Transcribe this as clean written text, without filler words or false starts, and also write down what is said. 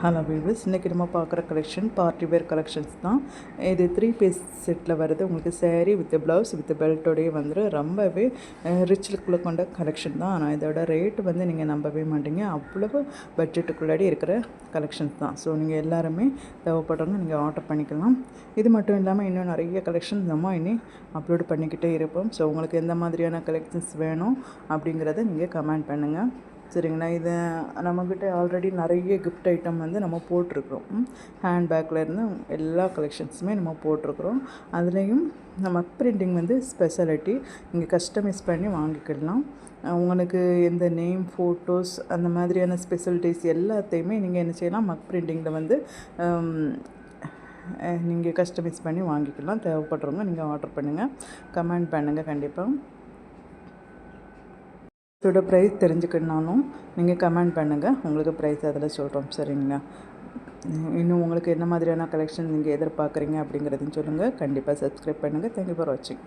Hello viewers, இன்றைக்கி நம்ம பார்க்குற கலெக்ஷன் பார்ட்டி வேர் கலெக்ஷன்ஸ் தான். இது 3 பீஸ் செட்டில் வருது. உங்களுக்கு சேரீ வித் ப்ளவுஸ் வித் பெல்ட்டோடையே வந்துடும். ரொம்பவே ரிச் லுக்கில் கொண்ட கலெக்ஷன் தான். ஆனால் இதோட ரேட்டு வந்து நீங்கள் நம்பவே மாட்டீங்க. அவ்வளவு பட்ஜெட்டுக்குள்ளாடி இருக்கிற கலெக்ஷன்ஸ் தான். ஸோ நீங்கள் எல்லாருமே தேவைப்படுறவங்க நீங்கள் ஆர்டர் பண்ணிக்கலாம். இது மட்டும் இல்லாமல் இன்னும் நிறைய கலெக்ஷன்ஸ் நம்ம இனி அப்லோட் பண்ணிக்கிட்டே இருப்போம். ஸோ உங்களுக்கு எந்த மாதிரியான கலெக்ஷன்ஸ் வேணும் அப்படிங்கிறத நீங்கள் கமெண்ட் பண்ணுங்கள். சரிங்களா? இது நம்மக்கிட்ட ஆல்ரெடி நிறைய கிஃப்ட் ஐட்டம் வந்து நம்ம போட்டிருக்கிறோம். ஹேண்ட்பேக்லேருந்து எல்லா கலெக்ஷன்ஸுமே நம்ம போட்டிருக்கிறோம். அதுலேயும் நம்ம பிரிண்டிங் வந்து ஸ்பெஷாலிட்டி. நீங்கள் கஸ்டமைஸ் பண்ணி வாங்கிக்கிடலாம். உங்களுக்கு எந்த நேம், ஃபோட்டோஸ் அந்த மாதிரியான ஸ்பெஷாலிட்டிஸ் எல்லாத்தையுமே நீங்கள் என்ன செய்யலாம், மக் பிரிண்டிங்கில் வந்து நீங்கள் கஸ்டமைஸ் பண்ணி வாங்கிக்கலாம். தேவைப்படுறவங்க நீங்கள் ஆர்டர் பண்ணுங்கள், கமெண்ட் பண்ணுங்கள். கண்டிப்பாக இதோட ப்ரைஸ் தெரிஞ்சுக்கணுனாலும் நீங்கள் கமெண்ட் பண்ணுங்கள். உங்களுக்கு ப்ரைஸ் அதில் சொல்கிறோம். சரிங்களா? இன்னும் உங்களுக்கு என்ன மாதிரியான கலெக்ஷன் நீங்கள் எதிர்பார்க்குறீங்க அப்படிங்கிறதையும் சொல்லுங்கள். கண்டிப்பாக சப்ஸ்கிரைப் பண்ணுங்கள். தேங்க்யூ ஃபார் வாட்சிங்.